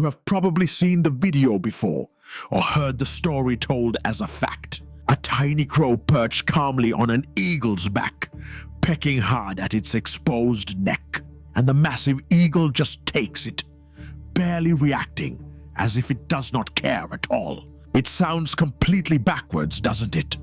You have probably seen the video before or heard the story told as a fact. A tiny crow perched calmly on an eagle's back, pecking hard at its exposed neck. And the massive eagle just takes it, barely reacting, as if it does not care at all. It sounds completely backwards, doesn't it?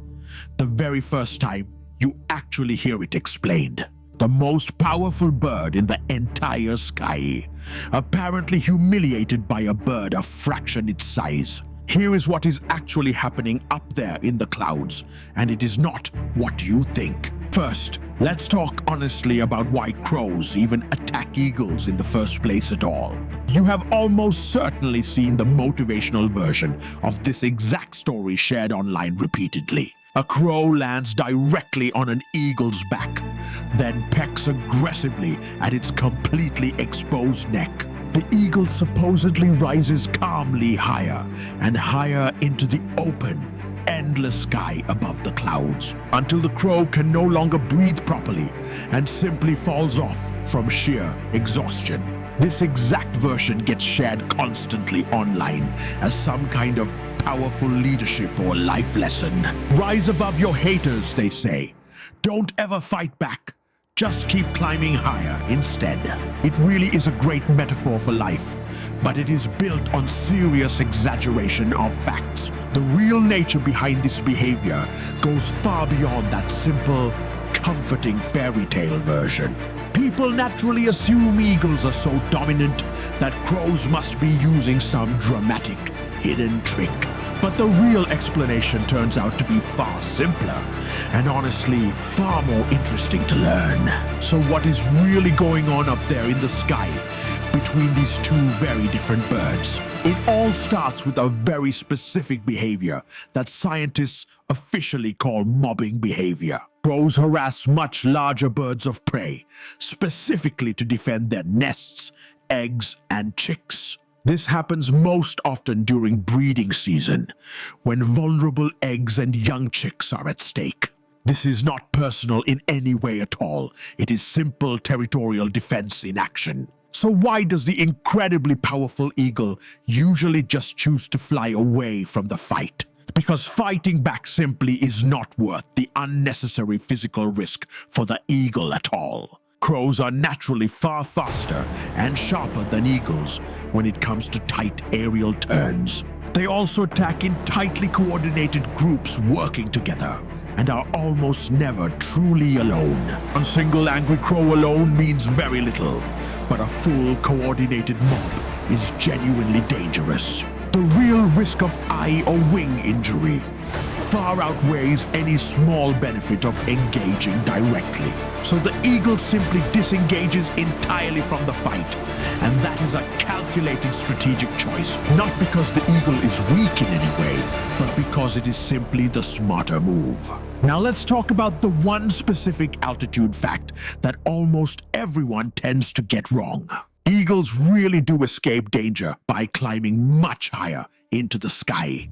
The very first time you actually hear it explained. The most powerful bird in the entire sky, apparently humiliated by a bird a fraction its size. Here is what is actually happening up there in the clouds, and it is not what you think. First, let's talk honestly about why crows even attack eagles in the first place at all. You have almost certainly seen the motivational version of this exact story shared online repeatedly. A crow lands directly on an eagle's back, then pecks aggressively at its completely exposed neck. The eagle supposedly rises calmly higher and higher into the open, endless sky above the clouds, until the crow can no longer breathe properly and simply falls off from sheer exhaustion. This exact version gets shared constantly online as some kind of powerful leadership or life lesson. Rise above your haters, they say. Don't ever fight back. Just keep climbing higher instead. It really is a great metaphor for life, but it is built on serious exaggeration of facts. The real nature behind this behavior goes far beyond that simple, comforting fairy tale version. People naturally assume eagles are so dominant that crows must be using some dramatic, hidden trick. But the real explanation turns out to be far simpler and honestly far more interesting to learn. So what is really going on up there in the sky between these two very different birds? It all starts with a very specific behavior that scientists officially call mobbing behavior. Crows harass much larger birds of prey, specifically to defend their nests, eggs, and chicks. This happens most often during breeding season, when vulnerable eggs and young chicks are at stake. This is not personal in any way at all. It is simple territorial defense in action. So why does the incredibly powerful eagle usually just choose to fly away from the fight? Because fighting back simply is not worth the unnecessary physical risk for the eagle at all. Crows are naturally far faster and sharper than eagles when it comes to tight aerial turns. They also attack in tightly coordinated groups working together and are almost never truly alone. One single angry crow alone means very little, but a full coordinated mob is genuinely dangerous. The real risk of eye or wing injury far outweighs any small benefit of engaging directly. So the eagle simply disengages entirely from the fight, and that is a calculated strategic choice, not because the eagle is weak in any way, but because it is simply the smarter move. Now let's talk about the one specific altitude fact that almost everyone tends to get wrong. Eagles really do escape danger by climbing much higher into the sky.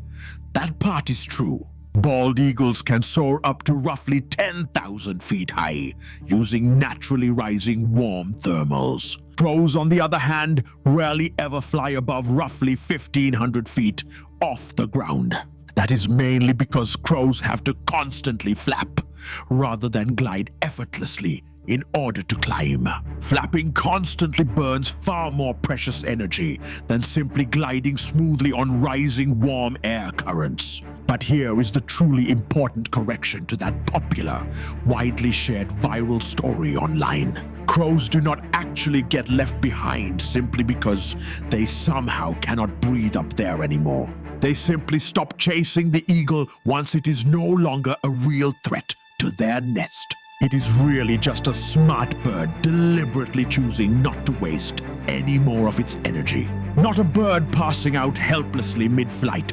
That part is true. Bald eagles can soar up to roughly 10,000 feet high, using naturally rising warm thermals. Crows, on the other hand, rarely ever fly above roughly 1,500 feet off the ground. That is mainly because crows have to constantly flap, rather than glide effortlessly in order to climb. Flapping constantly burns far more precious energy than simply gliding smoothly on rising warm air currents. But here is the truly important correction to that popular, widely shared viral story online. Crows do not actually get left behind simply because they somehow cannot breathe up there anymore. They simply stop chasing the eagle once it is no longer a real threat to their nest. It is really just a smart bird deliberately choosing not to waste any more of its energy. Not a bird passing out helplessly mid-flight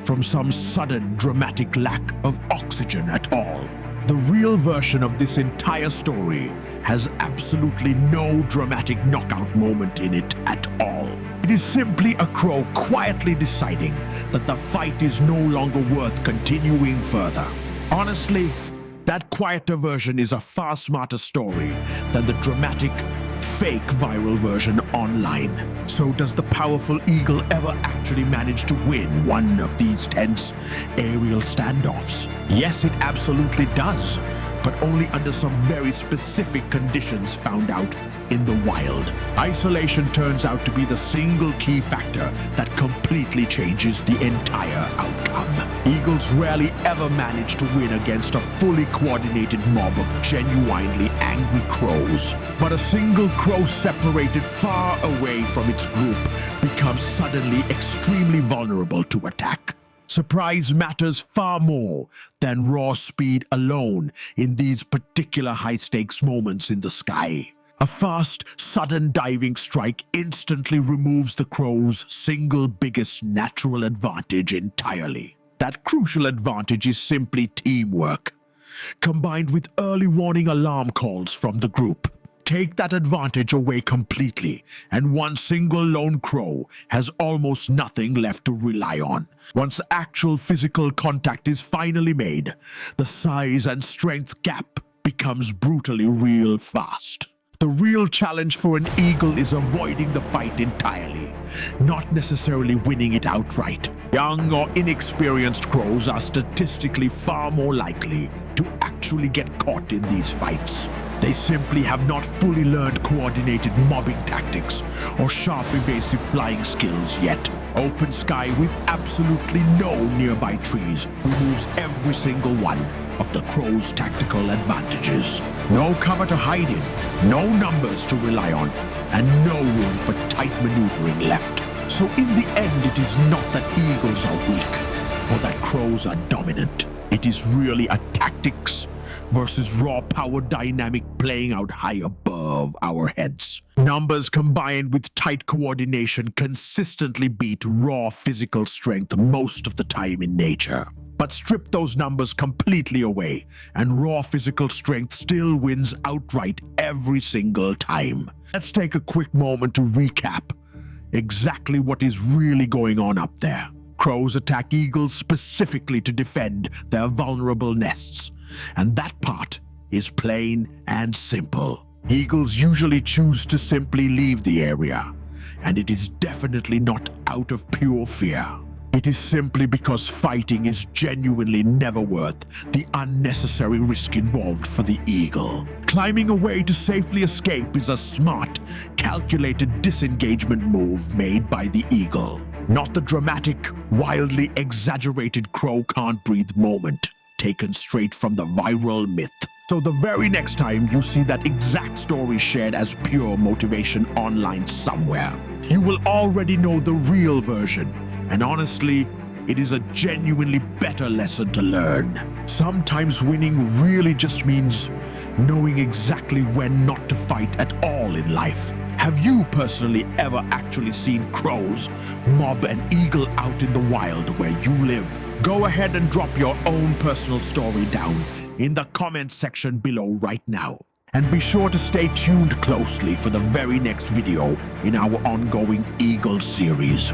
from some sudden dramatic lack of oxygen at all. The real version of this entire story has absolutely no dramatic knockout moment in it at all. It is simply a crow quietly deciding that the fight is no longer worth continuing further. Honestly, that quieter version is a far smarter story than the dramatic, fake viral version online. So does the powerful eagle ever actually manage to win one of these tense aerial standoffs? Yes, it absolutely does, but only under some very specific conditions found out in the wild. Isolation turns out to be the single key factor that completely changes the entire outcome. Eagles rarely ever manage to win against a fully coordinated mob of genuinely angry crows. But a single crow separated far away from its group becomes suddenly extremely vulnerable to attack. Surprise matters far more than raw speed alone in these particular high-stakes moments in the sky. A fast, sudden diving strike instantly removes the crow's single biggest natural advantage entirely. That crucial advantage is simply teamwork, combined with early warning alarm calls from the group. Take that advantage away completely, and one single lone crow has almost nothing left to rely on. Once actual physical contact is finally made, the size and strength gap becomes brutally real fast. The real challenge for an eagle is avoiding the fight entirely, not necessarily winning it outright. Young or inexperienced crows are statistically far more likely to actually get caught in these fights. They simply have not fully learned coordinated mobbing tactics or sharp evasive flying skills yet. Open sky with absolutely no nearby trees removes every single one of the crow's tactical advantages. No cover to hide in, no numbers to rely on, and no room for tight maneuvering left. So in the end, it is not that eagles are weak or that crows are dominant. It is really a tactics versus raw power dynamic playing out high above our heads. Numbers combined with tight coordination consistently beat raw physical strength most of the time in nature. But strip those numbers completely away, and raw physical strength still wins outright every single time. Let's take a quick moment to recap exactly what is really going on up there. Crows attack eagles specifically to defend their vulnerable nests, and that part is plain and simple. Eagles usually choose to simply leave the area, and it is definitely not out of pure fear. It is simply because fighting is genuinely never worth the unnecessary risk involved for the eagle. Climbing away to safely escape is a smart, calculated disengagement move made by the eagle, not the dramatic, wildly exaggerated crow can't breathe moment taken straight from the viral myth. So the very next time you see that exact story shared as pure motivation online somewhere, you will already know the real version. And honestly, it is a genuinely better lesson to learn. Sometimes winning really just means knowing exactly when not to fight at all in life. Have you personally ever actually seen crows mob an eagle out in the wild where you live? Go ahead and drop your own personal story down in the comments section below right now. And be sure to stay tuned closely for the very next video in our ongoing Eagle series.